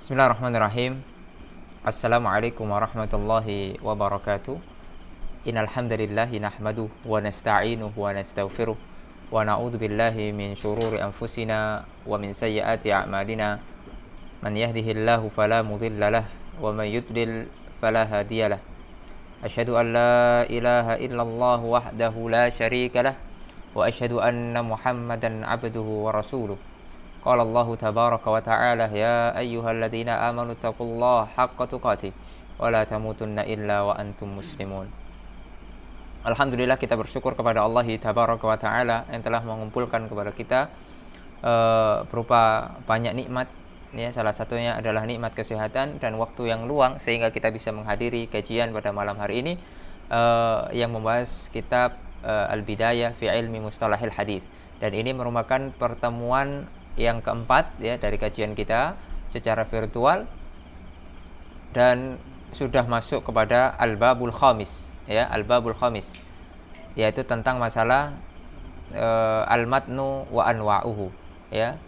Bismillahirrahmanirrahim. Assalamualaikum warahmatullahi wabarakatuh. Innal hamdalillahi nahmaduhu wa nasta'inuhu wa nastaghfiruh wa na'udzu billahi min shururi anfusina wa min sayyiati a'malina. Man yahdihillahu fala mudilla lahu wa man yudlil fala hadiya lahu. Asyhadu an la ilaha illallah wahdahu la syarika lahu wa asyhadu anna Muhammadan 'abduhu wa rasuluh. Qala Allah tabaraka wa ta'ala ya ayyuhalladzina amanu taqullaha haqqa tuqatih wa la tamutunna illa wa antum muslimun. Alhamdulillah, kita bersyukur kepada Allah tabaraka wa ta'ala yang telah mengumpulkan kepada kita berupa banyak nikmat, ya. Salah satunya adalah nikmat kesehatan dan waktu yang luang sehingga kita bisa menghadiri kajian pada malam hari ini yang membahas kitab Al-Bidayah fi Ilmi Mustalahil Hadits. Dan ini merupakan pertemuan yang keempat, ya, dari kajian kita secara virtual, dan sudah masuk kepada Al-Babul Khamis, ya, Al-Babul Khamis, yaitu tentang masalah Al-Matnu wa Anwa'uhu, ya.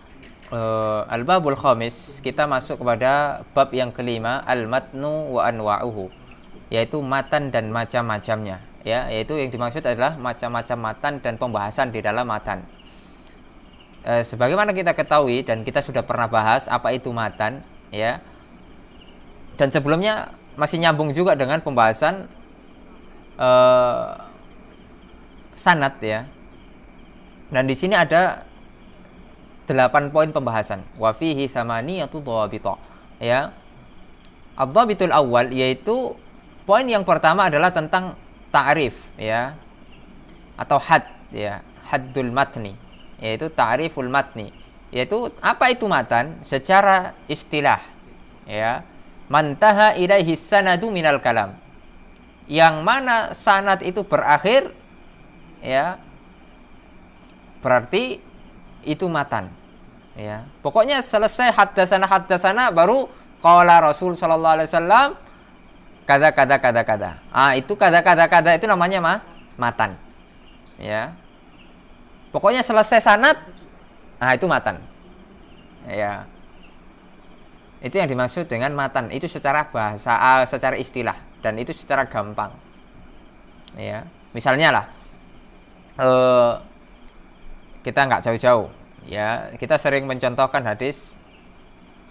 Al-Babul Khamis, kita masuk kepada bab yang kelima, Al-Matnu wa Anwa'uhu, yaitu matan dan macam-macamnya, ya, yaitu yang dimaksud adalah macam-macam matan dan pembahasan di dalam matan. Sebagaimana kita ketahui dan kita sudah pernah bahas apa itu matan, ya. Dan sebelumnya masih nyambung juga dengan pembahasan sanad, ya. Dan di sini ada 8 poin pembahasan. Wa fihi tsamaniyatu dhawabita, ya. Ad-dhabitul awal, yaitu poin yang pertama adalah tentang ta'rif, ya, atau had, ya, haddul matni, yaitu ta'riful matni, yaitu apa itu matan secara istilah, ya. Mantaha ilaihi sanadu minal kalam, yang mana sanad itu berakhir, ya, berarti itu matan, ya. Pokoknya selesai haddasana baru qala Rasul sallallahu alaihi wasallam kada. Itu kada itu namanya matan, ya. Pokoknya selesai sanad, itu matan, ya. Itu yang dimaksud dengan matan. Itu secara bahasa, secara istilah, dan itu secara gampang, ya. Misalnya lah, kita nggak jauh-jauh, ya. Kita sering mencontohkan hadis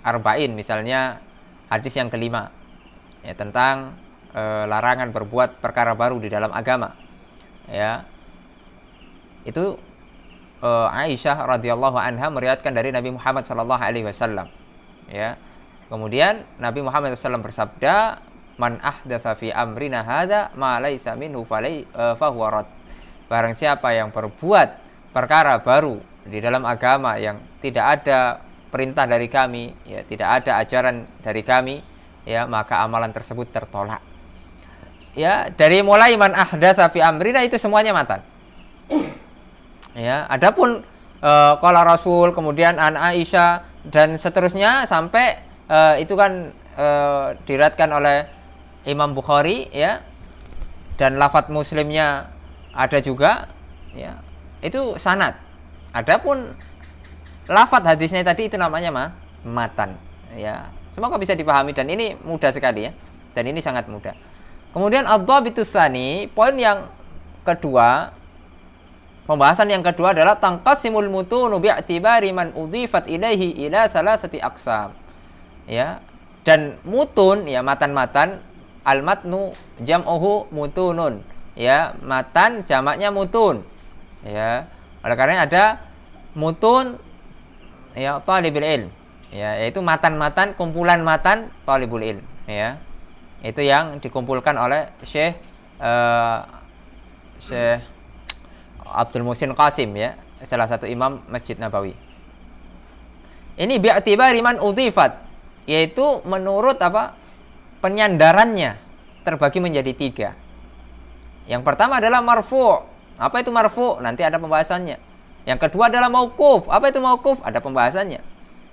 arba'in, misalnya hadis yang kelima, ya, tentang larangan berbuat perkara baru di dalam agama, ya. Itu Aisyah radhiyallahu anha meriwayatkan dari Nabi Muhammad sallallahu alaihi wasallam, ya. Kemudian Nabi Muhammad SAW bersabda, man ahdatsa fi amrina hadza ma laisa minhu fahuwa rad. Barang siapa yang berbuat perkara baru di dalam agama yang tidak ada perintah dari kami, ya, tidak ada ajaran dari kami, ya, maka amalan tersebut tertolak. Ya, dari mulai man ahdatsa fi amrina itu semuanya matan. Ya, adapun qala Rasul, kemudian an Aisyah dan seterusnya sampai itu kan diriwayatkan oleh Imam Bukhari, ya, dan lafadz Muslimnya ada juga, ya. Itu sanad. Adapun lafadz hadisnya tadi itu namanya matan, ya. Semoga bisa dipahami dan ini mudah sekali, ya. Dan ini sangat mudah. Kemudian ad-dhabitus tsani, poin yang kedua, pembahasan yang kedua adalah tangqasimul mutunu bi'tibari man udhifat ilaihi ila thalathati aqsam, ya. Dan mutun, ya, matan-matan, al-matnu jam'uhu mutunun, ya, matan jamaknya mutun, ya. Oleh karena ada mutun, ya, talibul ilm, ya, yaitu matan-matan, kumpulan matan talibul ilm, ya. Itu yang dikumpulkan oleh Syekh Abdul Muhsin Qasim, ya, salah satu imam Masjid Nabawi. Ini bi'tibari man udhifat, yaitu menurut apa? Penyandarannya terbagi menjadi 3. Yang pertama adalah marfu'. Apa itu marfu'? Nanti ada pembahasannya. Yang kedua adalah mauquf. Apa itu mauquf? Ada pembahasannya.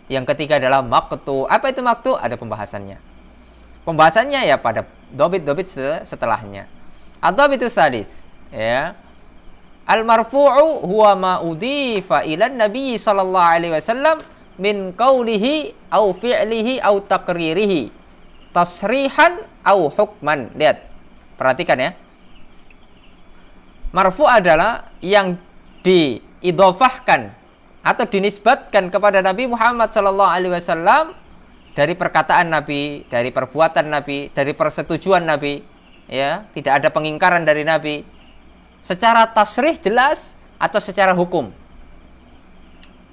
Yang ketiga adalah maqtu'. Apa itu maqtu'? Ada pembahasannya. Pembahasannya ya pada dobit-dobit setelahnya. Ad-dhabitus tsalits, ya. Al-marfu'u huwa ma udhifa ila Nabi sallallahu alaihi wasallam min qawlihi au fi'lihi au taqririhi tasrihan au hukman. Lihat, perhatikan ya. Marfu adalah yang diidhofahkan atau dinisbatkan kepada Nabi Muhammad sallallahu alaihi wasallam dari perkataan Nabi, dari perbuatan Nabi, dari persetujuan Nabi, ya, tidak ada pengingkaran dari Nabi. Secara tasrih jelas atau secara hukum.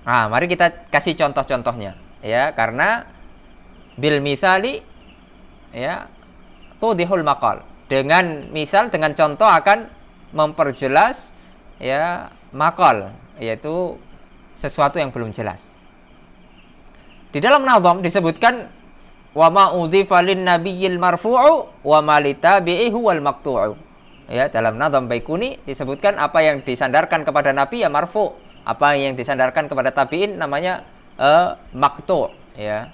Nah, mari kita kasih contoh-contohnya, ya, karena bil mithali, ya, tudihul maqal. Dengan misal, dengan contoh akan memperjelas, ya, maqal, yaitu sesuatu yang belum jelas. Di dalam nazam disebutkan wa ma udhifa lin nabiyil marfu'u wa ma litabi'i huwal maqtu'u. Ya, dalam nazam Baikuni disebutkan apa yang disandarkan kepada nabi ya marfu', apa yang disandarkan kepada tabi'in namanya maqtu', ya.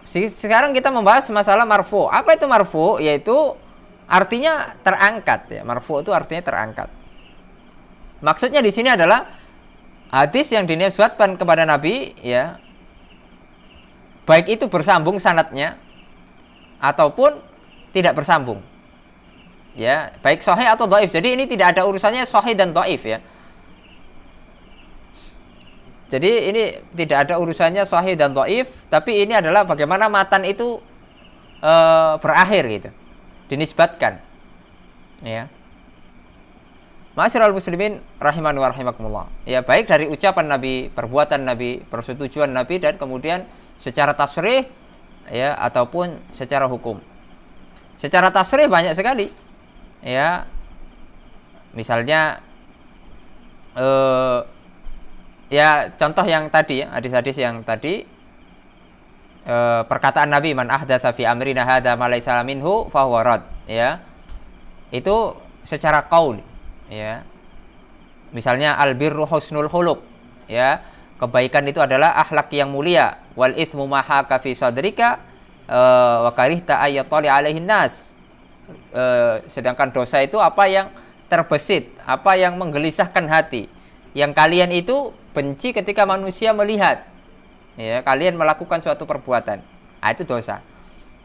Sekarang kita membahas masalah marfu'. Apa itu marfu'? Yaitu artinya terangkat, ya. Marfu' itu artinya terangkat. Maksudnya di sini adalah hadis yang dinisbatkan kepada Nabi, ya, baik itu bersambung sanadnya ataupun tidak bersambung, ya, baik sahih atau dhaif. Jadi ini tidak ada urusannya sahih dan dhaif, ya. Jadi ini tidak ada urusannya sahih dan dhaif, tapi ini adalah bagaimana matan itu berakhir gitu, dinisbatkan, ya. Ma'asyiral muslimin rahimani wa rahimakumullah. Ya, baik dari ucapan Nabi, perbuatan Nabi, persetujuan Nabi, dan kemudian secara tasrih, ya, ataupun secara hukum. Secara tasrih banyak sekali, ya. Misalnya ya, contoh yang tadi, ya, hadis-hadis yang tadi, perkataan Nabi, man ahdatsa fi amrina hadza ma laysa minhu fa huwa rad, ya. Itu secara qaul, ya. Misalnya albirru husnul khuluq, ya, kebaikan itu adalah akhlak yang mulia. Wal itsmu ma haka fi sadrika wa karihta ayatali alaihin nas. Sedangkan dosa itu apa yang terbesit, apa yang menggelisahkan hati, yang kalian itu benci ketika manusia melihat, ya, kalian melakukan suatu perbuatan. Nah, itu dosa.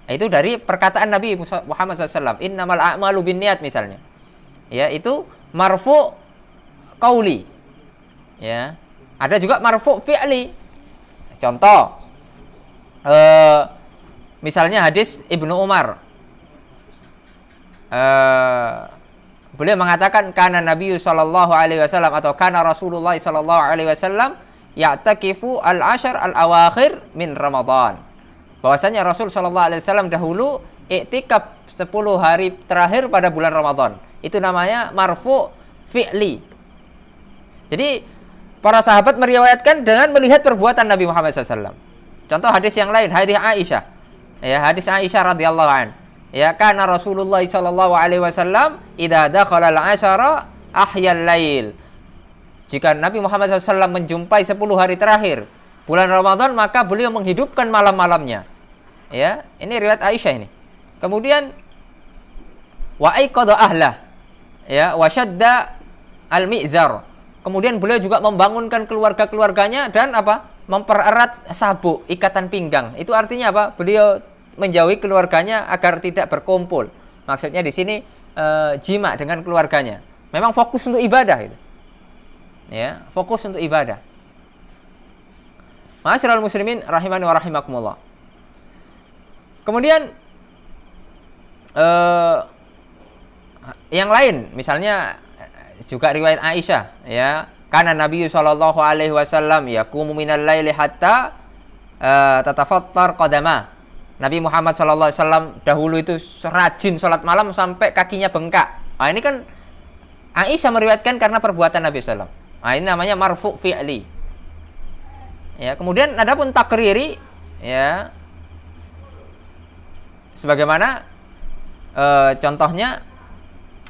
Itu dari perkataan Nabi Muhammad SAW, innamal a'malu binniyat misalnya, ya, itu marfu qauli, ya. Ada juga marfu fi'li. Contoh, misalnya hadis Ibnu Umar, beliau mengatakan kana Nabi sallallahu alaihi wasallam atau kana Rasulullah sallallahu alaihi wasallam ya'takifu al-ashar al-awakhir min Ramadan. Bahwasanya Rasul sallallahu alaihi wasallam dahulu iktikaf 10 hari terakhir pada bulan Ramadan. Itu namanya marfu fi'li. Jadi para sahabat meriwayatkan dengan melihat perbuatan Nabi Muhammad SAW. Contoh hadis yang lain, hadis Aisyah. Ya, hadis Aisyah radhiyallahu an. Ya, kana Rasulullah sallallahu alaihi wasallam idza dakhala al-ashara ahyal lail. Jika Nabi Muhammad SAW menjumpai 10 hari terakhir bulan Ramadan, maka beliau menghidupkan malam-malamnya. Ya, ini riwayat Aisyah ini. Kemudian wa aiqadha ahlah, ya, wa syadda al-mi'zar. Kemudian beliau juga membangunkan keluarga-keluarganya dan apa? Mempererat sabuk, ikatan pinggang. Itu artinya apa? Beliau menjauhi keluarganya agar tidak berkumpul. Maksudnya di sini jima dengan keluarganya. Memang fokus untuk ibadah itu. Ya, fokus untuk ibadah. Ma'asyiral muslimin rahimani wa rahimakumullah. Kemudian yang lain, misalnya juga riwayat Aisyah, ya, kana Nabi sallallahu alaihi wasallam yaqumu minal laili hatta tatafattar qadama. Nabi Muhammad sallallahu alaihi wasallam dahulu itu rajin salat malam sampai kakinya bengkak. Nah, ini kan Aisyah meriwayatkan karena perbuatan Nabi sallallahu alaihi wasallam. Nah, ini namanya marfu fi'li. Ya, kemudian adapun takriri, ya, sebagaimana contohnya,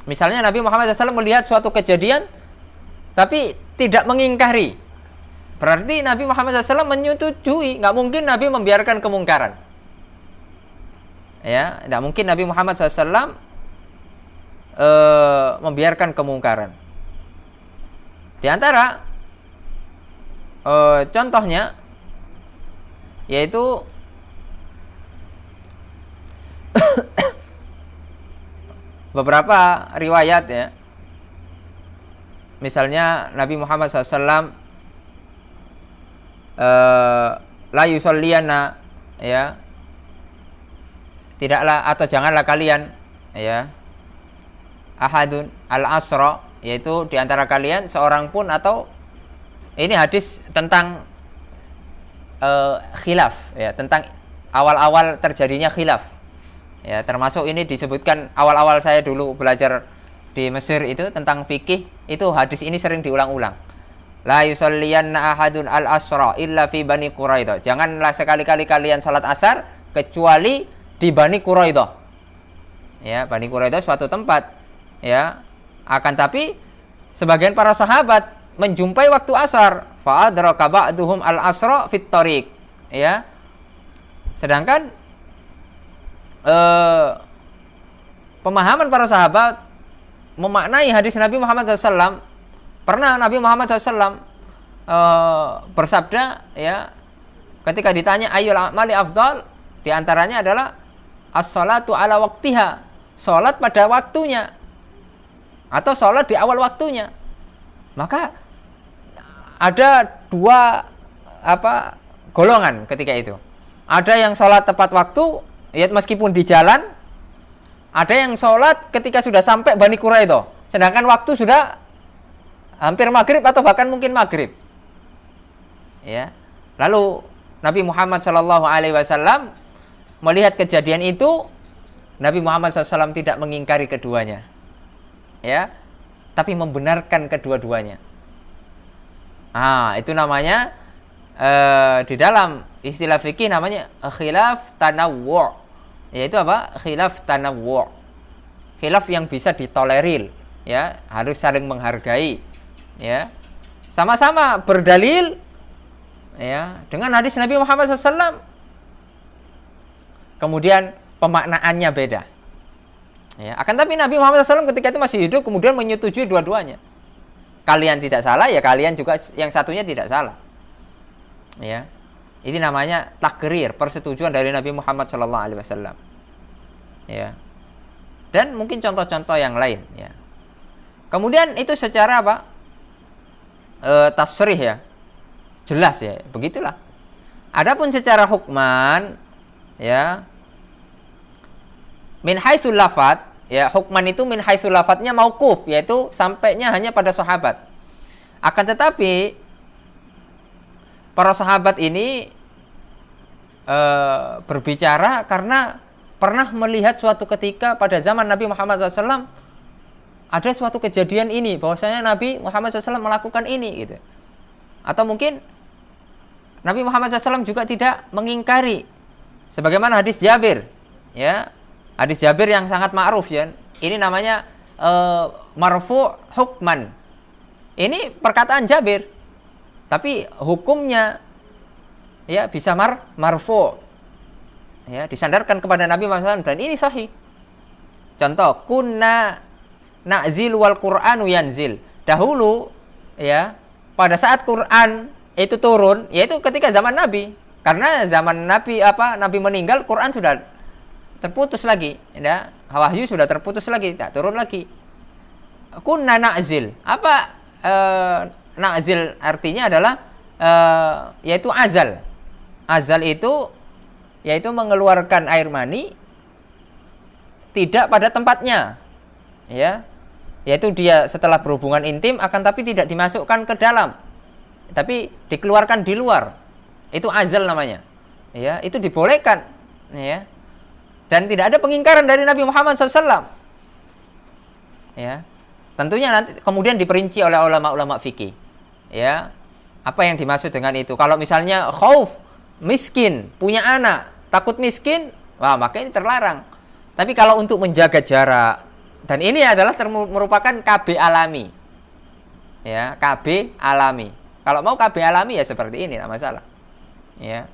misalnya Nabi Muhammad SAW melihat suatu kejadian tapi tidak mengingkari, berarti Nabi Muhammad SAW menyetujui. Nggak mungkin Nabi membiarkan kemungkaran, ya, nggak mungkin Nabi Muhammad SAW membiarkan kemungkaran. Di antara contohnya, yaitu beberapa riwayat ya. Misalnya Nabi Muhammad SAW la yusolliana ya, tidaklah atau janganlah kalian ya ahadun al-asra, yaitu diantara kalian seorang pun, atau ini hadis tentang khilaf ya, tentang awal-awal terjadinya khilaf ya, termasuk ini disebutkan awal-awal saya dulu belajar di Mesir itu tentang fikih, itu hadis ini sering diulang-ulang. La yusalliyanna ahadun al-asra illa fi Bani Quraidah. Janganlah sekali-kali kalian salat asar kecuali di Bani Quraidah. Ya, Bani Quraidah suatu tempat ya. Akan tapi sebagian para sahabat menjumpai waktu asar, fa adraka ba'duhum al-asra fit tariq. Ya. Sedangkan pemahaman para sahabat memaknai hadis Nabi Muhammad SAW, pernah Nabi Muhammad SAW bersabda ya, ketika ditanya ayyul a'mali afdal, diantaranya adalah as-salatu ala waqtiha, salat pada waktunya atau salat di awal waktunya. Maka ada dua golongan ketika itu. Ada yang salat tepat waktu ya meskipun di jalan, ada yang sholat ketika sudah sampai Bani Quraidah, sedangkan waktu sudah hampir maghrib atau bahkan mungkin maghrib. Ya. Lalu Nabi Muhammad SAW melihat kejadian itu, Nabi Muhammad SAW tidak mengingkari keduanya, ya, tapi membenarkan kedua-duanya. Itu namanya di dalam istilah fikih namanya khilaf tanawwu'. Yaitu apa? Khilaf tanawwu'. Khilaf yang bisa ditolerir ya, harus saling menghargai ya. Sama-sama berdalil ya dengan hadis Nabi Muhammad SAW. Kemudian pemaknaannya beda. Ya, akan tapi Nabi Muhammad SAW ketika itu masih hidup kemudian menyetujui dua-duanya. Kalian tidak salah ya, kalian juga yang satunya tidak salah. Ya. Ini namanya takrir, persetujuan dari Nabi Muhammad SAW. Ya. Dan mungkin contoh-contoh yang lain. Ya. Kemudian itu secara apa? Tasrih ya, jelas ya, begitulah. Adapun secara hukman, ya, min haitsul lafat, ya, hukman itu min haitsul lafatnya mauquf, yaitu sampainya hanya pada sahabat. Akan tetapi para sahabat ini berbicara karena pernah melihat suatu ketika pada zaman Nabi Muhammad SAW ada suatu kejadian ini, bahwasanya Nabi Muhammad SAW melakukan ini gitu. Atau mungkin Nabi Muhammad SAW juga tidak mengingkari, sebagaimana hadis Jabir, ya, hadis Jabir yang sangat ma'ruf ya. Ini namanya marfu' hukman. Ini perkataan Jabir, tapi hukumnya ya bisa marfu', ya, disandarkan kepada Nabi Muhammad SAW, dan ini sahih. Contoh, kunna na'zil wal Qur'anu yanzil. Dahulu ya, pada saat Quran itu turun, yaitu ketika zaman Nabi. Karena zaman Nabi meninggal, Quran sudah terputus lagi, ya. Wahyu sudah terputus lagi, tak turun lagi. Kunna na'zil. Apa na'zil artinya adalah yaitu azal. Azal itu yaitu mengeluarkan air mani tidak pada tempatnya, ya, yaitu dia setelah berhubungan intim akan tapi tidak dimasukkan ke dalam, tapi dikeluarkan di luar. Itu azal namanya, ya, itu dibolehkan, ya, dan tidak ada pengingkaran dari Nabi Muhammad SAW, ya. Tentunya nanti kemudian diperinci oleh ulama-ulama fikih, ya, apa yang dimaksud dengan itu. Kalau misalnya khauf, miskin, punya anak, takut miskin, wah, maka ini terlarang. Tapi kalau untuk menjaga jarak, dan ini adalah merupakan KB alami, ya, KB alami. Kalau mau KB alami ya seperti ini, tidak masalah, ya.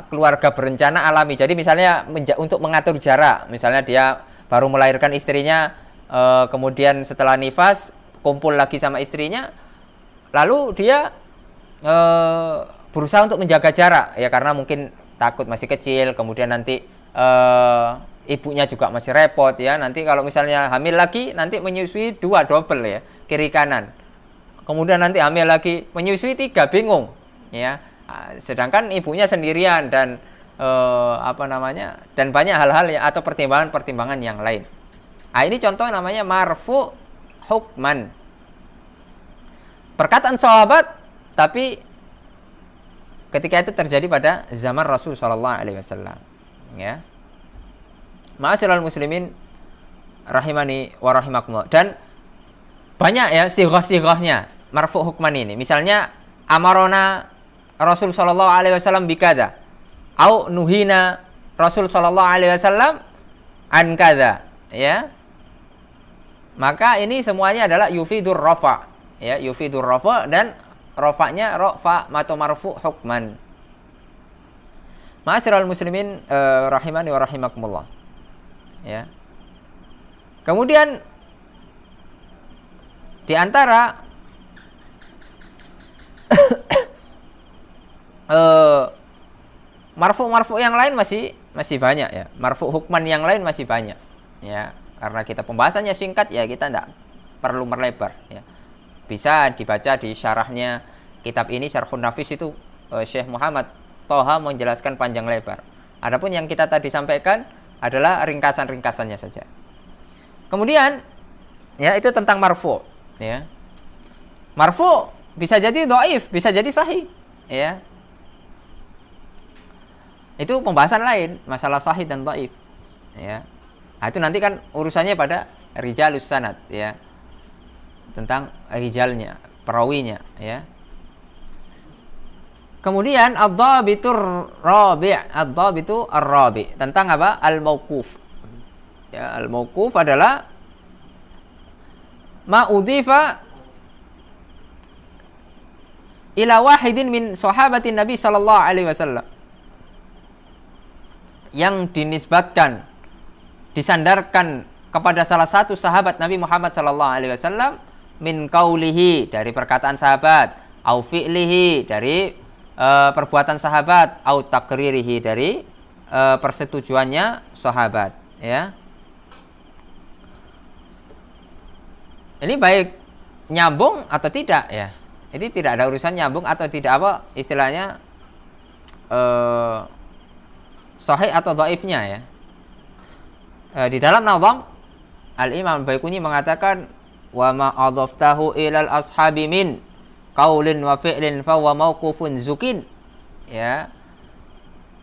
Keluarga berencana alami. Jadi misalnya untuk mengatur jarak, misalnya dia baru melahirkan istrinya, kemudian setelah nifas kumpul lagi sama istrinya, lalu dia berusaha untuk menjaga jarak ya, karena mungkin takut masih kecil, kemudian nanti ibunya juga masih repot ya, nanti kalau misalnya hamil lagi nanti menyusui 2 double ya, kiri kanan, kemudian nanti hamil lagi menyusui 3, bingung ya. Sedangkan ibunya sendirian dan dan banyak hal-hal ya, atau pertimbangan-pertimbangan yang lain. Ini contoh namanya marfu hukman, perkataan sahabat tapi ketika itu terjadi pada zaman Rasul sallallahu alaihi wasallam ya. Ma'asyiral muslimin rahimani wa rahimakumullah. Dan banyak ya sighah-sighahnya marfu hukman ini. Misalnya amarona Rasul sallallahu alaihi wasallam bikada, au nuhina Rasul sallallahu alaihi wasallam an kada ya. Maka ini semuanya adalah yufidur rafa ya, yufidur rafa, dan rafa'nya rafa atau marfu hukman. Ma'asyiral muslimin rahimani wa rahimakumullah ya. Kemudian di antara marfu yang lain masih banyak ya, marfu hukman yang lain masih banyak ya. Karena kita pembahasannya singkat ya, kita tidak perlu melebar ya. Bisa dibaca di syarahnya kitab ini, Syarhun Nafis, itu Syekh Muhammad Toha menjelaskan panjang lebar. Adapun yang kita tadi sampaikan adalah ringkasan-ringkasannya saja. Kemudian ya, itu tentang marfu ya. Marfu bisa jadi dhaif, bisa jadi sahih ya. Itu pembahasan lain, masalah sahih dan dhaif ya. Itu nanti kan urusannya pada rijalus sanad ya, tentang rijalnya, perawinya ya. Kemudian ad-dhabitur rabi', ad-dhabitu ar-rabi', tentang apa? Al-mauquf. Ya, al-mauquf adalah ma udhifa ila wahidin min sahabatin Nabi sallallahu alaihi wasallam, yang dinisbatkan, disandarkan kepada salah satu sahabat Nabi Muhammad sallallahu alaihi wasallam, min qaulihi, dari perkataan sahabat, au fi'lihi, dari perbuatan sahabat, au takririhi, dari persetujuannya sahabat ya. Ini baik nyambung atau tidak ya. Ini tidak ada urusan nyambung atau tidak, apa istilahnya, sahih atau dhaifnya ya. Di dalam Nazam Al-Imam Baiquni mengatakan, wa ma adhaftahu ilal ashabi min qaulin wa fi'lin fa wa mauqufun zukin ya.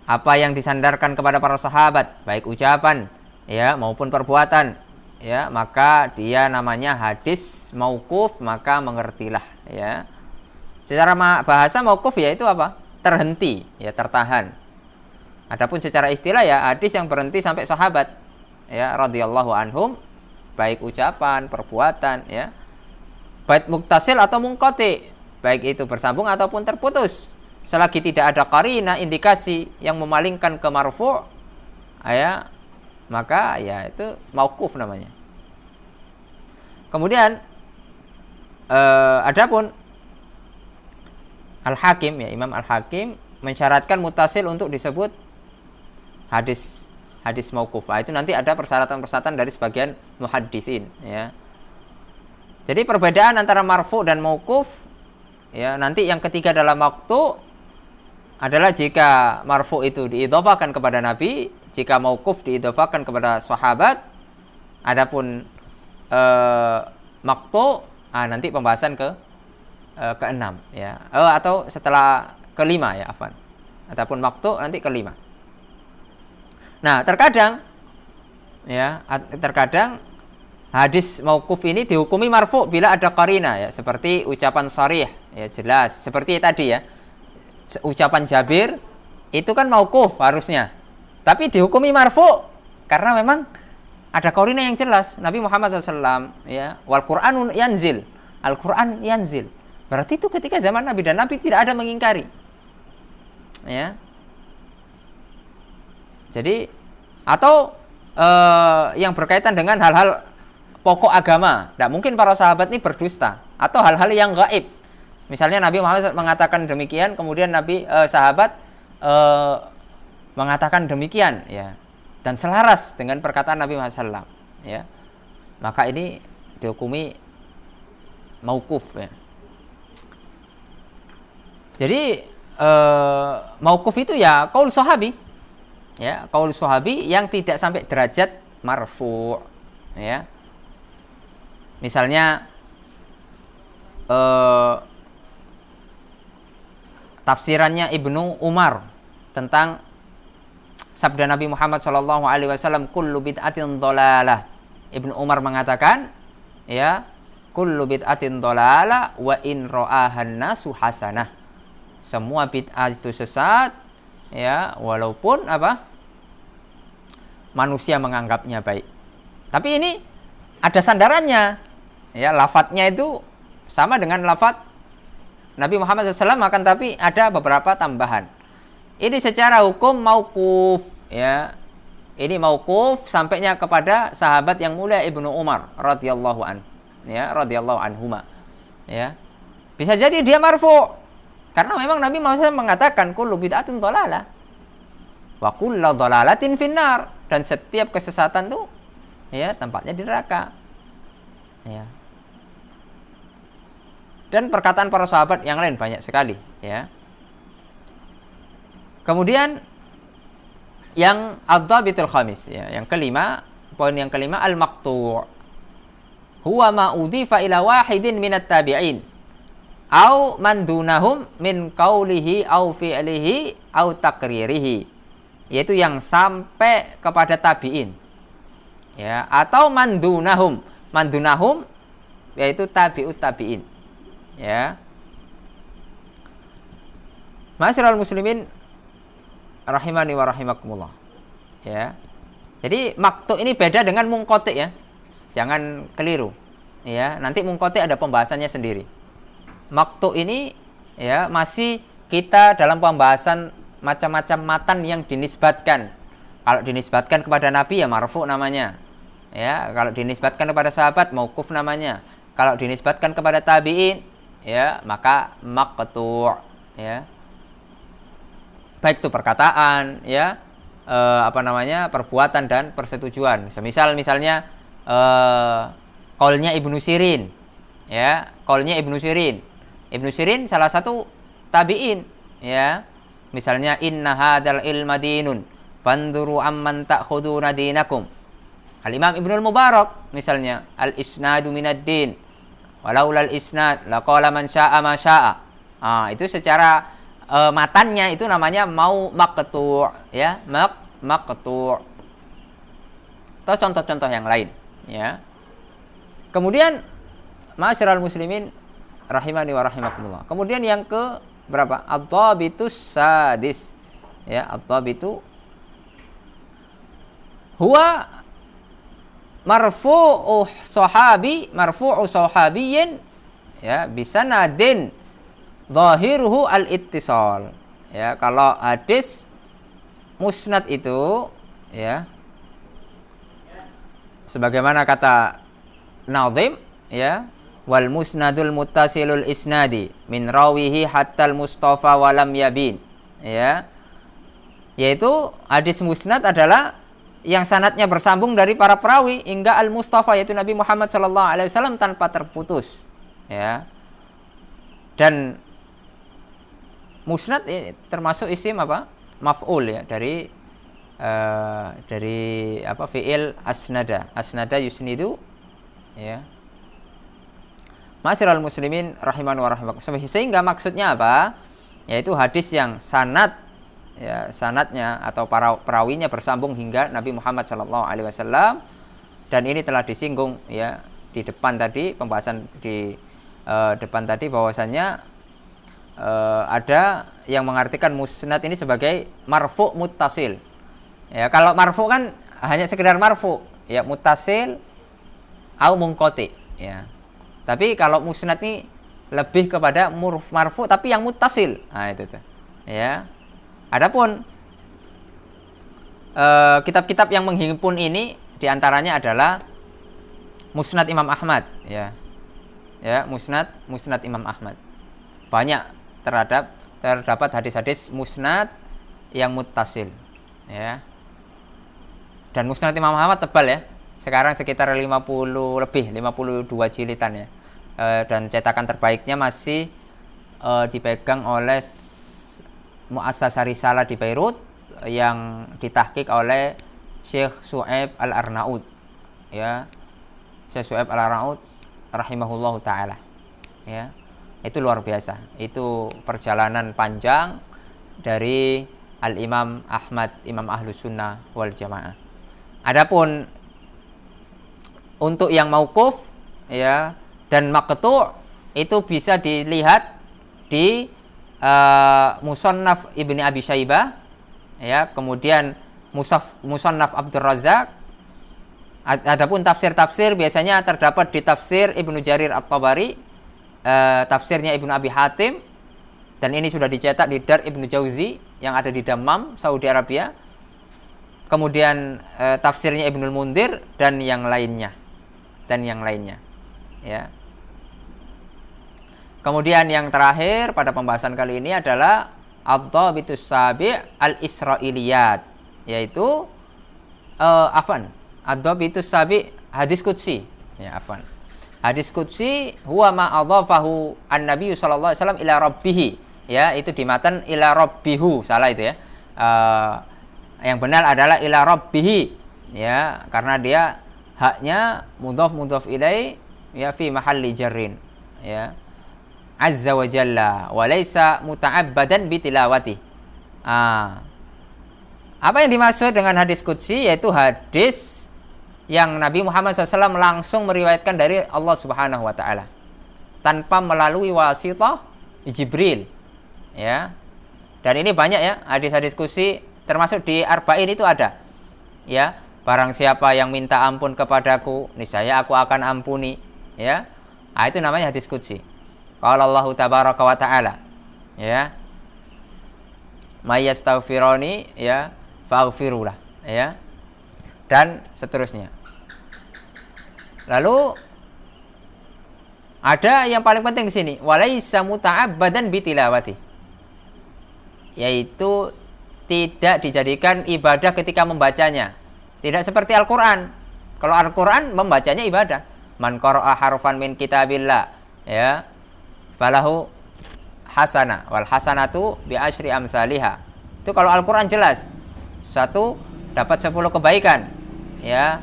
Apa yang disandarkan kepada para sahabat, baik ucapan ya maupun perbuatan ya, maka dia namanya hadis mauquf, maka mengertilah ya. Secara bahasa mauquf ya itu apa? Terhenti ya, tertahan. Adapun secara istilah ya hadis yang berhenti sampai sahabat ya radhiyallahu anhum, baik ucapan, perbuatan ya, baik muktasil atau munqati, baik itu bersambung ataupun terputus, selagi tidak ada qarina, indikasi yang memalingkan ke marfu' ya, maka ya itu mauquf namanya. Kemudian adapun Al-Hakim ya, Imam Al-Hakim mensyaratkan mutasil untuk disebut hadis mauquf. Itu nanti ada persyaratan-persyaratan dari sebagian muhadditsin ya. Jadi perbedaan antara marfu dan mauquf ya, nanti yang ketiga dalam waktu adalah jika marfu itu diidhafakan kepada Nabi, jika mauquf diidhafakan kepada sahabat. Adapun maqtu nanti pembahasan ke-6 ya. Atau setelah ke-5 ya, afwan. Ataupun maqtu nanti ke-5. Nah, terkadang hadis mauquf ini dihukumi marfu bila ada qarina ya, seperti ucapan sharih ya, jelas seperti tadi ya. Ucapan Jabir itu kan mauquf harusnya, tapi dihukumi marfu karena memang ada qarina yang jelas, Nabi Muhammad SAW ya, wal Qur'anun yanzil, Al-Qur'an yanzil. Berarti itu ketika zaman Nabi, dan Nabi tidak ada mengingkari ya. Jadi atau yang berkaitan dengan hal-hal pokok agama, tidak mungkin para sahabat ini berdusta, atau hal-hal yang gaib Misalnya Nabi Muhammad mengatakan demikian, kemudian sahabat mengatakan demikian, ya, dan selaras dengan perkataan Nabi Muhammad SAW, ya, maka ini dihukumi mauquf, ya. Jadi mauquf itu ya qaul sahabi, ya, qaul sahabi yang tidak sampai derajat marfu', ya. Misalnya tafsirannya Ibnu Umar tentang sabda Nabi Muhammad SAW, kullu bid'atin dhalalah. Ibnu Umar mengatakan, ya, kullu bid'atin dhalalah wa in ra'ahan nasu hasanah. Semua bid'ah itu sesat, ya, walaupun manusia menganggapnya baik. Tapi ini ada sandarannya, ya, lafadznya itu sama dengan lafadz Nabi Muhammad SAW, akan tapi ada beberapa tambahan. Ini secara hukum mauquf, ya. Ini mauquf sampainya kepada sahabat yang mulia Ibnu Umar radhiyallahu an, ya, radhiyallahu anhuma, ya. Bisa jadi dia marfu, karena memang Nabi Muhammad SAW mengatakan kullu bid'atin dhalalah wa kullu dhalalatin finnar, dan setiap kesesatan tuh, ya, tempatnya di neraka, ya. Dan perkataan para sahabat yang lain banyak sekali, ya. Kemudian yang adzabitul khamis, ya, yang kelima, poin yang kelima, al-maqtu' huwa ma udhifa ila wahidin minat tabi'in au man dunahum min qaulihi au fi'lihi au takririhi, yaitu yang sampai kepada tabi'in, ya, atau man dunahum yaitu tabi'ut tabi'in, ya. Ma'asyiral muslimin rahimani wa rahimakumullah, ya. Jadi maqtu ini beda dengan munqati, ya. Jangan keliru, ya. Nanti munqati ada pembahasannya sendiri. Maqtu ini, ya, masih kita dalam pembahasan macam-macam matan yang dinisbatkan. Kalau dinisbatkan kepada Nabi, ya marfu namanya, ya. Kalau dinisbatkan kepada sahabat, mauquf namanya. Kalau dinisbatkan kepada tabi'in, ya, maka maqtu', ya. Baik itu perkataan, ya, perbuatan dan persetujuan. Misalnya qaulnya Ibnu Sirin, ya, qaulnya Ibnu Sirin. Ibnu Sirin salah satu tabi'in, ya. Misalnya inna hadzal ilma dinun fanduru amman ta'khuduna dinakum. Al-Imam Ibnu Mubarak misalnya, al-isnadu minad din walaulal isnad laqala man syaa ma syaa. Itu secara matannya itu namanya mau maqtu', ya, maqtu'. Atau contoh-contoh yang lain, ya. Kemudian ma'asyiral muslimin rahimani wa rahimakumullah. Kemudian yang ke berapa? Adzabitus sadis, ya, adzabitu huwa marfu'u sahabiyyin, ya, bisanadin zahiruhu al-ittisal, ya. Kalau hadis musnad itu, ya, sebagaimana kata Nazim, ya, wal musnadul muttasilul isnadi min rawihi hatta al-mustafa walam yabin, ya, yaitu hadis musnad adalah yang sanadnya bersambung dari para perawi hingga al-mustafa, yaitu Nabi Muhammad SAW tanpa terputus, ya. Dan musnad termasuk isim maf'ul, ya, dari fi'il asnada yusnidu, ya. Ma'asyiral muslimin rahimani wa rahimakumullah. Sehingga maksudnya apa? Yaitu hadis yang sanad, ya, sanadnya atau para perawinya bersambung hingga Nabi Muhammad SAW, dan ini telah disinggung, ya, di depan tadi, pembahasan di depan tadi, bahwasannya ada yang mengartikan musnad ini sebagai marfu' muttasil, ya. Kalau marfu' kan hanya sekedar marfu', ya, muttasil au munqati, ya. Tapi kalau musnad ini lebih kepada marfu' tapi yang muttasil. Nah, itu tuh, ya. Adapun kitab-kitab yang menghimpun ini diantaranya adalah Musnad Imam Ahmad, ya, ya, Musnad Imam Ahmad. banyak terdapat hadis-hadis musnad yang muttasil, ya. Dan musnad Imam Ahmad tebal ya. Sekarang sekitar 52 jilidan ya. Dan cetakan terbaiknya masih dipegang oleh Muassasah Risalah di Beirut yang ditahqiq oleh Syekh Su'aib Al-Arnaud, ya. Syekh Su'aib Al-Arnaud rahimahullahu taala. Ya. Itu luar biasa. Itu perjalanan panjang dari Al-Imam Ahmad, Imam Ahlus Sunnah wal Jamaah. Adapun untuk yang mauquf, ya, dan maqtu' itu bisa dilihat di Musannaf Ibni Abi Syaibah, ya, kemudian Musannaf Abdur Razzaq. Adapun tafsir-tafsir biasanya terdapat di tafsir Ibnu Jarir At-Tabari, tafsirnya Ibnu Abi Hatim, dan ini sudah dicetak di Dar Ibnu Jauzi yang ada di Dammam, Saudi Arabia. Kemudian tafsirnya Ibnul Mundir dan yang lainnya, ya. Kemudian yang terakhir pada pembahasan kali ini adalah Ad-Dhabitus Sabi' Al-Israiliyat, yaitu Ad-Dhabitus Sabi' hadis qudsi, ya, hadis qudsi huwa ma adhafahu an-nabiy sallallahu alaihi wasallam ila rabbih, ya, itu di matan ila rabbihu, salah itu ya. Yang benar adalah ila rabbih, ya, karena dia haknya mudhaf ilai, ya, fi mahalli jarrin, ya, azza wa jalla wa laisa muta'abbadan bi tilawati. Apa yang dimaksud dengan hadis qudsi? Yaitu hadis yang Nabi Muhammad SAW langsung meriwayatkan dari Allah Subhanahu wa taala tanpa melalui wasithah Jibril, ya. Dan ini banyak ya hadis-hadis qudsi, termasuk di Arba'in itu ada, ya, barang siapa yang minta ampun kepadaku niscaya aku akan ampuni, ya. Itu namanya hadis qudsi. Qala Allahu tabaraka wa taala, ya, may yastaghfiruni, ya, faghfirulah, ya, dan seterusnya. Lalu ada yang paling penting di sini, walaisa muta'abbadan bitilawati, yaitu tidak dijadikan ibadah ketika membacanya. Tidak seperti Al-Quran. Kalau Al-Quran membacanya ibadah. Man qara'a harfan min kitabillah, ya, falahu hasanah wal hasanatu bi asyri amsalihha. Itu kalau Al-Quran jelas. Satu dapat 10 kebaikan, ya.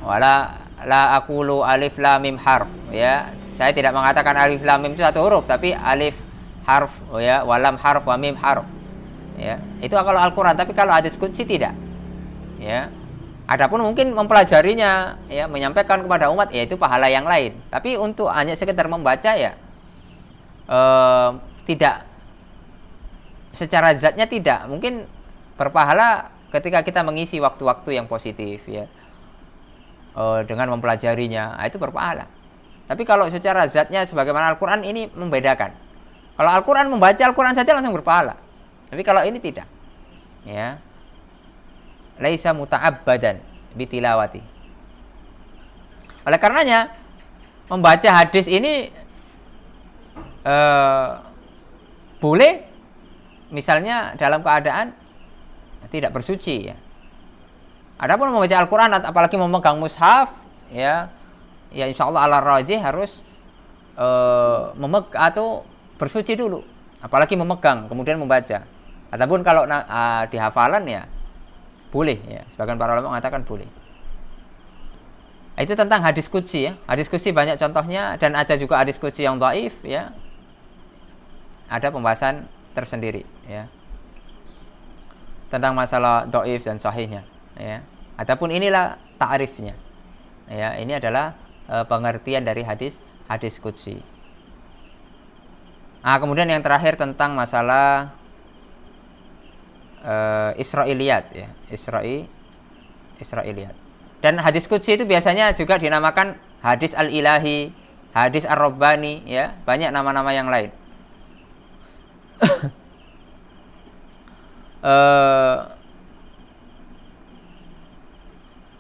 Wala la aqulu alif lam mim harf, ya. Saya tidak mengatakan alif lam mim itu satu huruf, tapi alif harf, ya, walam harf wa mim harf. Ya, itu kalau Al-Quran. Tapi kalau hadis qudsi tidak, ya. Adapun mungkin mempelajarinya, ya, menyampaikan kepada umat, ya, itu pahala yang lain. Tapi untuk hanya sekedar membaca, ya, tidak, secara zatnya tidak. Mungkin berpahala ketika kita mengisi waktu-waktu yang positif, ya, dengan mempelajarinya, itu berpahala. Tapi kalau secara zatnya sebagaimana Al-Quran, ini membedakan. Kalau Al-Quran, membaca Al-Quran saja langsung berpahala. Tapi kalau ini tidak, ya, laisa muta'abbadan bitilawati. Oleh karenanya membaca hadis ini boleh misalnya dalam keadaan tidak bersuci, ya. Adapun membaca Al-Quran apalagi memegang mushaf, ya, ya insyaallah ala rajih harus memegang atau bersuci dulu, apalagi memegang kemudian membaca. Adapun kalau di hafalan, ya, boleh, ya. Sebagian para ulama mengatakan boleh. Itu tentang hadis qudsi, ya. Hadis qudsi banyak contohnya, dan ada juga hadis qudsi yang dhaif, ya. Ada pembahasan tersendiri, ya, tentang masalah dhaif dan sahihnya, ya. Adapun inilah ta'rifnya, ya. Ini adalah pengertian dari hadis qudsi. Kemudian yang terakhir tentang masalah Israiliyat, ya, Israiliyat. Dan hadis qudsi itu biasanya juga dinamakan hadis al-ilahi, hadis ar-rabbani, ya, banyak nama-nama yang lain.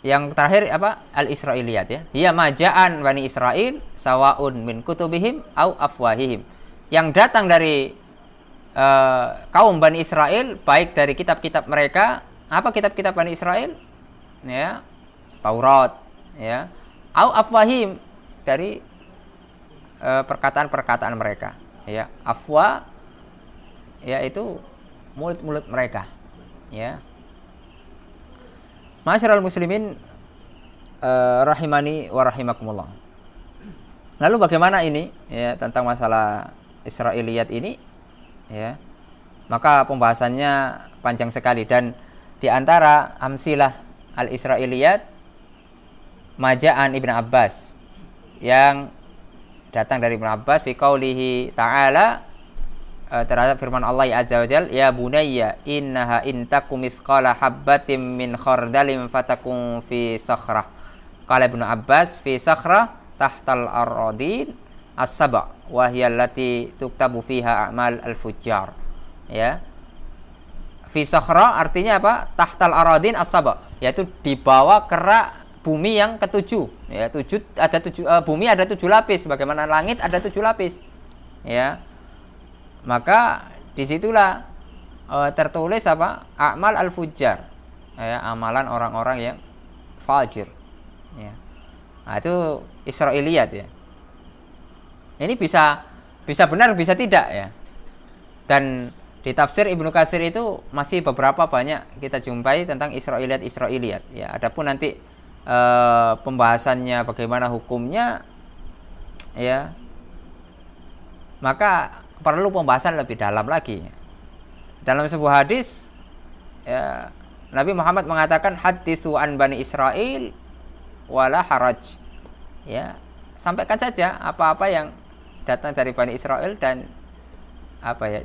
Yang terakhir apa? Al-Israiliyat, ya. Hiya maja'an Bani Israil sawaun min kutubihim au afwahihim. yang datang dari kaum Bani Israel, baik dari kitab-kitab mereka. Apa kitab-kitab Bani Israel? Ya, Taurat, ya, au afwahim, dari perkataan-perkataan mereka, ya. Afwa yaitu mulut-mulut mereka, ya. Ma'asyiral muslimin rahimani wa rahimakumullah. Lalu bagaimana ini, ya, tentang masalah Israiliyat ini, ya. Maka pembahasannya panjang sekali, dan di antara amsilah al-Israiliyat maja'an Ibn Abbas, yang datang dari Ibn Abbas fi qaulihi ta'ala, terhadap firman Allah azza wa jalla, ya bunayya innaha in takum mithqala habbatin min khardalin fatakun fi sakhrah. Qala Ibnu Abbas fi sakhrah tahtal aradin as-saba' wa hiya allati tuktabu fiha a'mal al-fujjar. Ya. Fi sakhrah artinya apa? Tahtal aradin as-saba', yaitu di bawah kerak bumi yang ketujuh, ya. Bumi ada 7 lapis, bagaimana langit ada 7 lapis, ya. Maka disitulah tertulis apa? A'mal al-fujjar, ya, amalan orang-orang yang fajir, ya. Nah, itu Israiliyat, ya. Ini bisa benar, bisa tidak, ya. Dan di tafsir Ibnu Katsir itu masih beberapa banyak kita jumpai tentang Israiliyat, ya. Adapun nanti pembahasannya bagaimana hukumnya, ya, maka perlu pembahasan lebih dalam lagi. Dalam sebuah hadis, ya, Nabi Muhammad mengatakan haditsu an bani Israil wala haraj, ya, sampaikan saja apa-apa yang datang dari Bani Israel, dan apa, ya,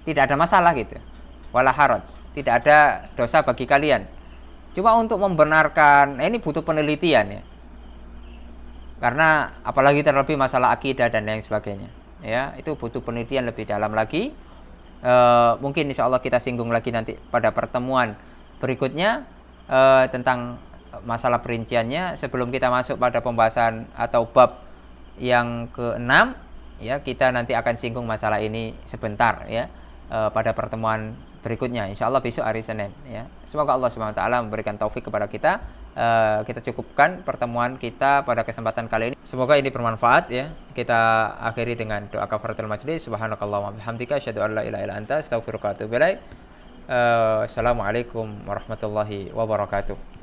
tidak ada masalah gitu, wala haraj, tidak ada dosa bagi kalian. Cuma untuk membenarkan, ini butuh penelitian, ya, karena apalagi terlebih masalah akidah dan lain sebagainya, ya, itu butuh penelitian lebih dalam lagi. Mungkin insya Allah kita singgung lagi nanti pada pertemuan berikutnya tentang masalah perinciannya. Sebelum kita masuk pada pembahasan atau bab yang ke-6, ya, kita nanti akan singgung masalah ini sebentar, ya, pada pertemuan berikutnya, insya Allah besok hari Senin, ya. Semoga Allah Subhanahu wa taala memberikan taufik kepada kita. Kita cukupkan pertemuan kita pada kesempatan kali ini. Semoga ini bermanfaat, ya. Kita akhiri dengan doa kafaratul majlis. Subhanakallahumma bihamdika asyhadu an la ilaha illa anta astaghfiruka wa atubu ilaik. Assalamualaikum warahmatullahi wabarakatuh.